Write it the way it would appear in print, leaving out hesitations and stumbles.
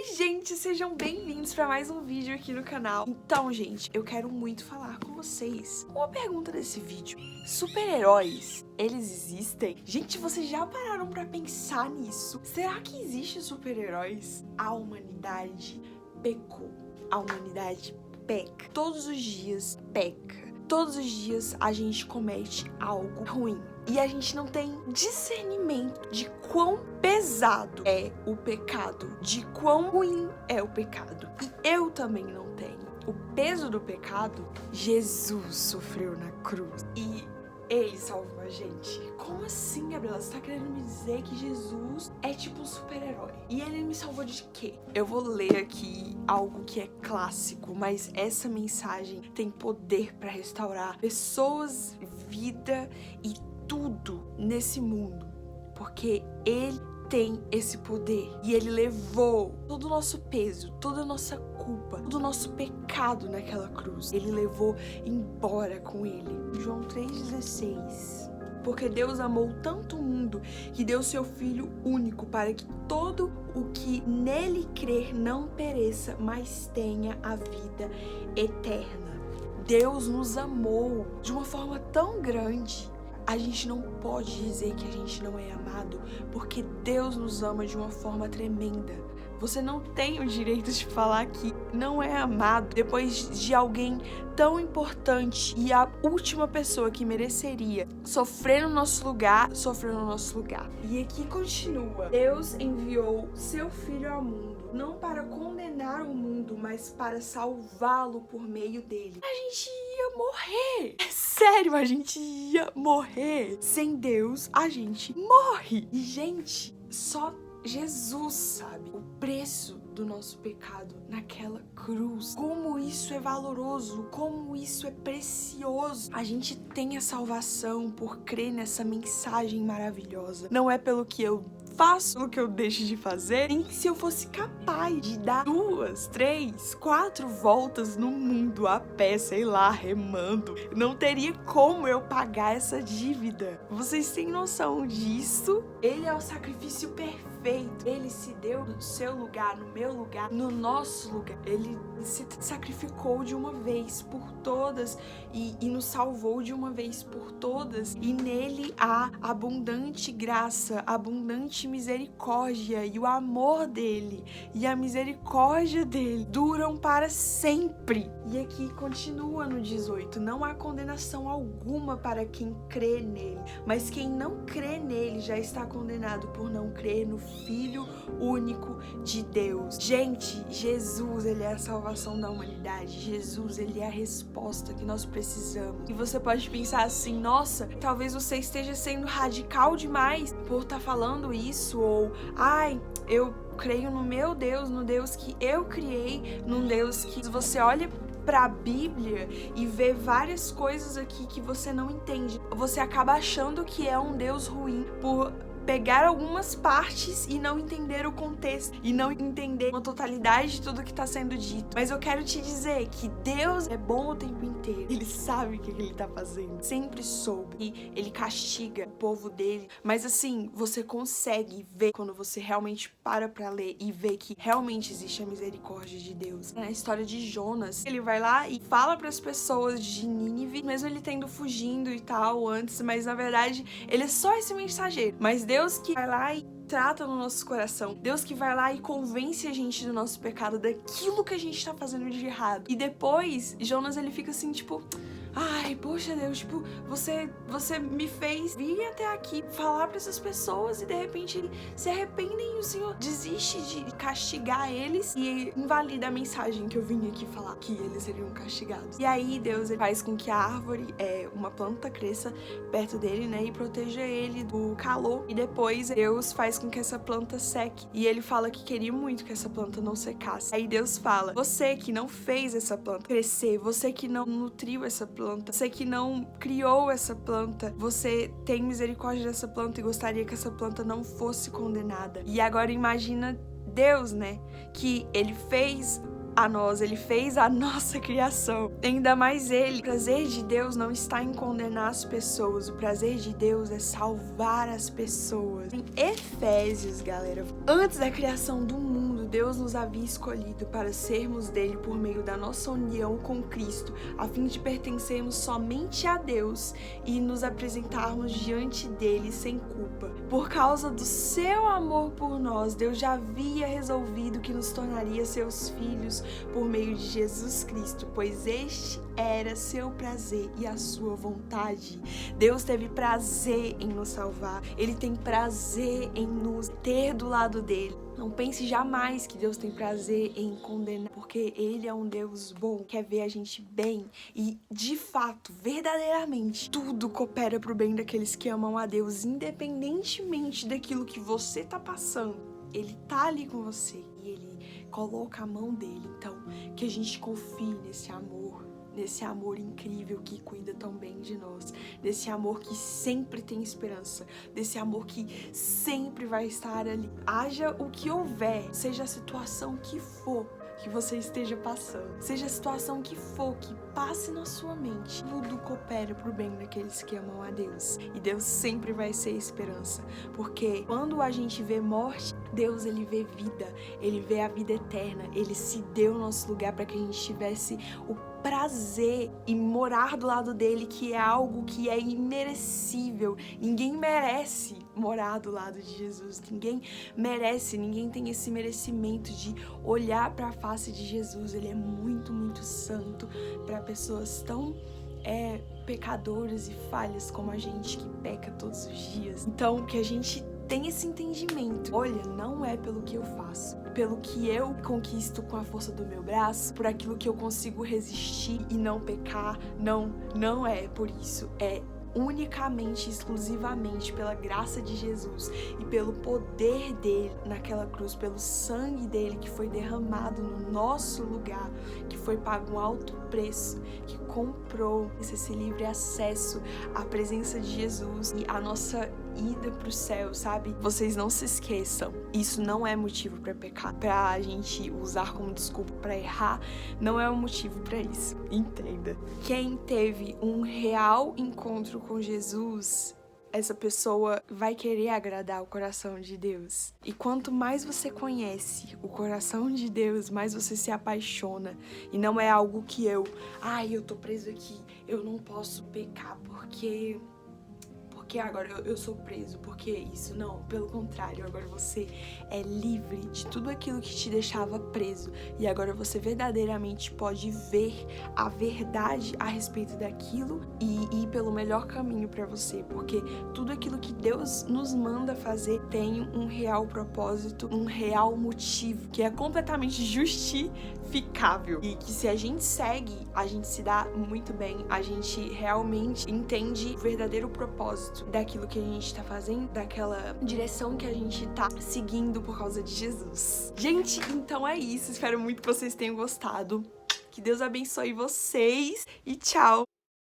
Oi, gente, sejam bem-vindos para mais um vídeo aqui no canal. Então, gente, eu quero muito falar com vocês. Uma pergunta desse vídeo: super-heróis, eles existem? Gente, vocês já pararam para pensar nisso? Será que existem super-heróis? A humanidade pecou. A humanidade peca. Todos os dias peca. Todos os dias a gente comete algo ruim. E a gente não tem discernimento de quão pesado é o pecado, de quão ruim é o pecado. E eu também não tenho. O peso do pecado, Jesus sofreu na cruz e Ele salvou a gente. Como assim, Gabriela? Você tá querendo me dizer que Jesus é tipo um super-herói? E Ele me salvou de quê? Eu vou ler aqui algo que é clássico, mas essa mensagem tem poder para restaurar pessoas, vida e tudo nesse mundo, porque Ele tem esse poder e Ele levou todo o nosso peso, toda a nossa culpa, todo o nosso pecado naquela cruz. Ele levou embora com Ele. João 3,16. Porque Deus amou tanto o mundo que deu seu Filho único para que todo o que nele crer não pereça, mas tenha a vida eterna. Deus nos amou de uma forma tão grande. A gente não pode dizer que a gente não é amado, porque Deus nos ama de uma forma tremenda. Você não tem o direito de falar que não é amado depois de alguém tão importante e a última pessoa que mereceria sofrer no nosso lugar, sofreu no nosso lugar. E aqui continua: Deus enviou seu Filho ao mundo, não para condenar o mundo, mas para salvá-lo por meio dele. A gente ia morrer. É sério, a gente ia morrer. Sem Deus, a gente morre. E, gente, só Jesus sabe o preço do nosso pecado naquela cruz. Como isso é valoroso, como isso é precioso. A gente tem a salvação por crer nessa mensagem maravilhosa. Não é pelo que eu faço, pelo que eu deixo de fazer, nem se eu fosse capaz de dar 2, 3, 4 voltas no mundo a pé, sei lá, remando. Não teria como eu pagar essa dívida. Vocês têm noção disso? Ele é o sacrifício perfeito. Ele se deu no seu lugar, no meu lugar, no nosso lugar. Ele se sacrificou de uma vez por todas e nos salvou de uma vez por todas. E nele há abundante graça, abundante misericórdia, e o amor dele e a misericórdia dele duram para sempre. E aqui continua no 18: não há condenação alguma para quem crê nele, mas quem não crê nele já está condenado por não crer no Filho único de Deus. Gente, Jesus, ele é a salvação da humanidade. Jesus, ele é a resposta que nós precisamos. E você pode pensar assim: nossa, talvez você esteja sendo radical demais por estar falando isso, ou ai, eu creio no meu Deus, no Deus que eu criei, num Deus que você olha pra Bíblia e vê várias coisas aqui que você não entende. Você acaba achando que é um Deus ruim por pegar algumas partes e não entender o contexto e não entender uma totalidade de tudo que está sendo dito. Mas eu quero te dizer que Deus é bom o tempo inteiro. Ele sabe o que ele tá fazendo. Sempre soube. E ele castiga o povo dele. Mas assim, você consegue ver quando você realmente para pra ler e vê que realmente existe a misericórdia de Deus. Na história de Jonas, ele vai lá e fala pras pessoas de Nínive, mesmo ele tendo fugindo e tal antes, mas na verdade ele é só esse mensageiro. Mas Deus que vai lá e trata no nosso coração. Deus que vai lá e convence a gente do nosso pecado, daquilo que a gente tá fazendo de errado. E depois, Jonas, ele fica assim, tipo: ai, poxa Deus, tipo, você me fez vir até aqui falar pra essas pessoas e de repente eles se arrependem e o Senhor desiste de castigar eles e invalida a mensagem que eu vim aqui falar, que eles seriam castigados. E aí Deus, ele faz com que a árvore, uma planta, cresça perto dele, né, e proteja ele do calor. E depois Deus faz com que essa planta seque. E ele fala que queria muito que essa planta não secasse. Aí Deus fala: você que não fez essa planta crescer, você que não nutriu essa planta, você que não criou essa planta, você tem misericórdia dessa planta e gostaria que essa planta não fosse condenada. E agora imagina Deus, né, que ele fez a nós, ele fez a nossa criação. Ainda mais ele. O prazer de Deus não está em condenar as pessoas, o prazer de Deus é salvar as pessoas. Em Efésios, galera, antes da criação do mundo, Deus nos havia escolhido para sermos dele por meio da nossa união com Cristo, a fim de pertencermos somente a Deus e nos apresentarmos diante dele sem culpa. Por causa do seu amor por nós, Deus já havia resolvido que nos tornaria seus filhos por meio de Jesus Cristo, pois este era seu prazer e a sua vontade. Deus teve prazer em nos salvar, Ele tem prazer em nos ter do lado dele. Não pense jamais que Deus tem prazer em condenar, porque Ele é um Deus bom, quer ver a gente bem e, de fato, verdadeiramente, tudo coopera pro bem daqueles que amam a Deus, independentemente daquilo que você tá passando. Ele tá ali com você e Ele coloca a mão dele. Então, que a gente confie nesse amor incrível que cuida tão bem de nós, desse amor que sempre tem esperança, desse amor que sempre vai estar ali. Haja o que houver, seja a situação que for que você esteja passando, seja a situação que for que passe na sua mente, tudo coopera pro bem daqueles que amam a Deus. E Deus sempre vai ser esperança, porque quando a gente vê morte, Deus, ele vê vida, ele vê a vida eterna, ele se deu o nosso lugar para que a gente tivesse o prazer e morar do lado dele, que é algo que é imerecível. Ninguém merece morar do lado de Jesus, ninguém merece, ninguém tem esse merecimento de olhar para a face de Jesus. Ele é muito, muito santo para pessoas tão pecadoras e falhas como a gente, que peca todos os dias. Então, que a gente tem esse entendimento. Olha, não é pelo que eu faço, pelo que eu conquisto com a força do meu braço, por aquilo que eu consigo resistir e não pecar. Não é por isso. É unicamente, exclusivamente pela graça de Jesus e pelo poder dele naquela cruz, pelo sangue dele que foi derramado no nosso lugar, que foi pago um alto preço, que comprou esse livre acesso à presença de Jesus e a nossa ida pro céu, sabe? Vocês não se esqueçam, isso não é motivo pra pecar, pra gente usar como desculpa pra errar, não é um motivo pra isso, entenda. Quem teve um real encontro com Jesus, essa pessoa vai querer agradar o coração de Deus. E quanto mais você conhece o coração de Deus, mais você se apaixona. E não é algo que eu tô preso aqui, eu não posso pecar porque agora eu sou preso, porque isso. Não, pelo contrário, agora você é livre de tudo aquilo que te deixava preso e agora você verdadeiramente pode ver a verdade a respeito daquilo e ir pelo melhor caminho para você, porque tudo aquilo que Deus nos manda fazer tem um real propósito, um real motivo, que é completamente justificável e que se a gente segue, a gente se dá muito bem, a gente realmente entende o verdadeiro propósito daquilo que a gente tá fazendo, daquela direção que a gente tá seguindo por causa de Jesus. Gente, então é isso. Espero muito que vocês tenham gostado. Que Deus abençoe vocês e tchau!